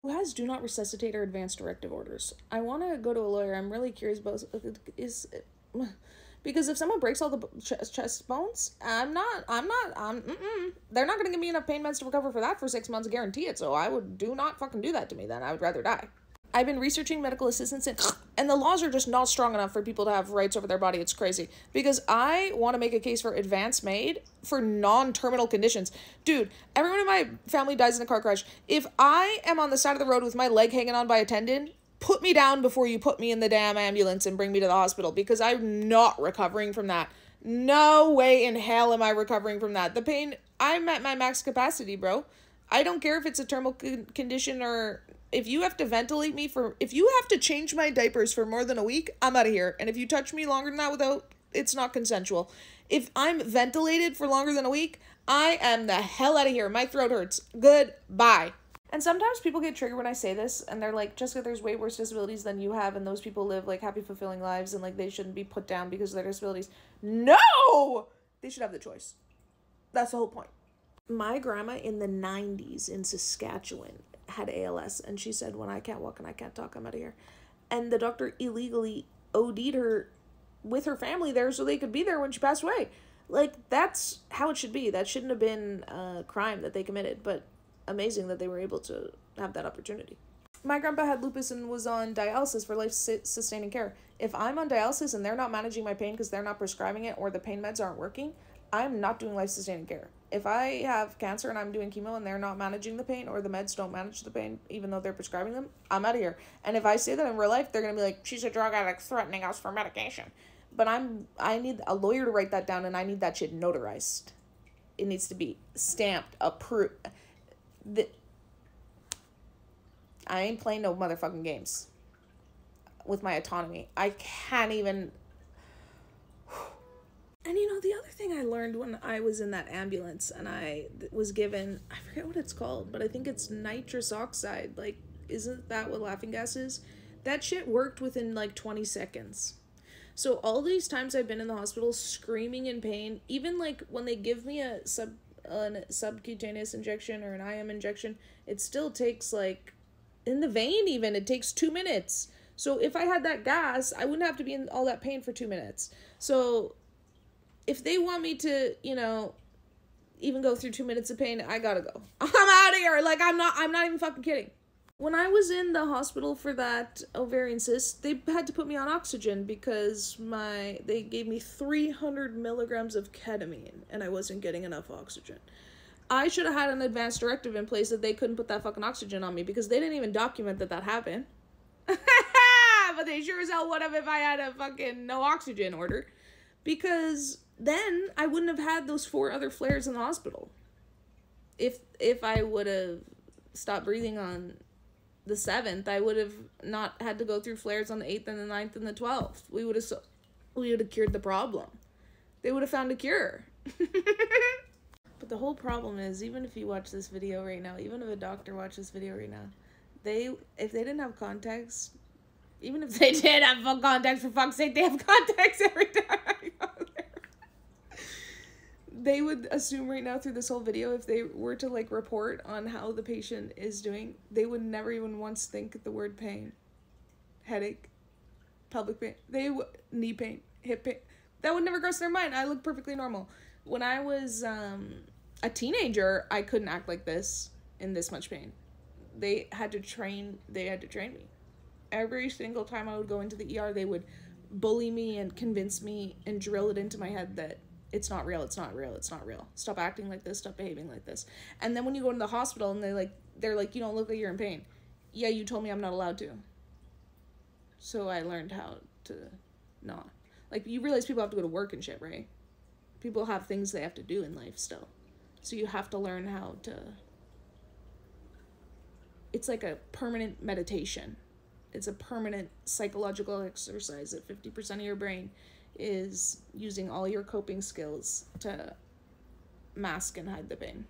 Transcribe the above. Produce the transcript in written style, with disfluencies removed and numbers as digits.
Who has do not resuscitate or advanced directive orders? I want to go to a lawyer. I'm really curious about because if someone breaks all the chest bones, they're not going to give me enough pain meds to recover for that for 6 months, guarantee it. So I would do not fucking do that to me then. I would rather die. I've been researching medical assistance and the laws are just not strong enough for people to have rights over their body. It's crazy. Because I want to make a case for advanced MAiD for non-terminal conditions. Dude, everyone in my family dies in a car crash. If I am on the side of the road with my leg hanging on by a tendon, put me down before you put me in the damn ambulance and bring me to the hospital, because I'm not recovering from that. No way in hell am I recovering from that. The pain, I'm at my max capacity, bro. I don't care if it's a terminal condition or... If you have to ventilate me if you have to change my diapers for more than a week, I'm out of here. And if you touch me longer than that it's not consensual. If I'm ventilated for longer than a week, I am the hell out of here. My throat hurts. Goodbye. And sometimes people get triggered when I say this, and they're like, Jessica, there's way worse disabilities than you have, and those people live, like, happy, fulfilling lives, and, like, they shouldn't be put down because of their disabilities. No! They should have the choice. That's the whole point. My grandma in the 90s in Saskatchewan had ALS, and she said, when I can't walk and I can't talk, I'm out of here. And the doctor illegally OD'd her with her family there so they could be there when she passed away. Like, that's how it should be. That shouldn't have been a crime that they committed, but amazing that they were able to have that opportunity. My grandpa had lupus and was on dialysis for life-sustaining care. If I'm on dialysis and they're not managing my pain because they're not prescribing it or the pain meds aren't working, I'm not doing life-sustaining care. If I have cancer and I'm doing chemo and they're not managing the pain or the meds don't manage the pain, even though they're prescribing them, I'm out of here. And if I say that in real life, they're going to be like, she's a drug addict threatening us for medication. But I need a lawyer to write that down, and I need that shit notarized. It needs to be stamped, approved. I ain't playing no motherfucking games with my autonomy. I can't even... And you know, the other thing I learned when I was in that ambulance and I was given, I forget what it's called, but I think it's nitrous oxide. Like, isn't that what laughing gas is? That shit worked within like 20 seconds. So all these times I've been in the hospital screaming in pain, even like when they give me a subcutaneous injection or an IM injection, it still takes like, in the vein even, it takes 2 minutes. So if I had that gas, I wouldn't have to be in all that pain for 2 minutes. So if they want me to, you know, even go through 2 minutes of pain, I gotta go. I'm out of here. Like, I'm not even fucking kidding. When I was in the hospital for that ovarian cyst, they had to put me on oxygen because they gave me 300 milligrams of ketamine and I wasn't getting enough oxygen. I should have had an advanced directive in place that they couldn't put that fucking oxygen on me because they didn't even document that happened. But they sure as hell would have if I had a fucking no oxygen order. Because then I wouldn't have had those 4 other flares in the hospital. If I would have stopped breathing on the 7th, I would have not had to go through flares on the 8th and the 9th and the 12th. We would have cured the problem. They would have found a cure. But the whole problem is, even if you watch this video right now, even if a doctor watched this video right now, if they didn't have contacts, even if they did have full contacts, for fuck's sake, they have contacts every time I go there. They would assume right now through this whole video, if they were to like report on how the patient is doing, they would never even once think the word pain, headache, pelvic pain, knee pain, hip pain. That would never cross their mind. I look perfectly normal. When I was a teenager, I couldn't act like this in this much pain. They had to train me. Every single time I would go into the ER, they would bully me and convince me and drill it into my head that it's not real, it's not real, it's not real. Stop acting like this, stop behaving like this. And then when you go to the hospital and they're like, you don't look like you're in pain. Yeah, you told me I'm not allowed to. So I learned how to not. Like, you realize people have to go to work and shit, right? People have things they have to do in life still. So you have to learn how to... It's like a permanent meditation. It's a permanent psychological exercise that 50% of your brain is using all your coping skills to mask and hide the pain.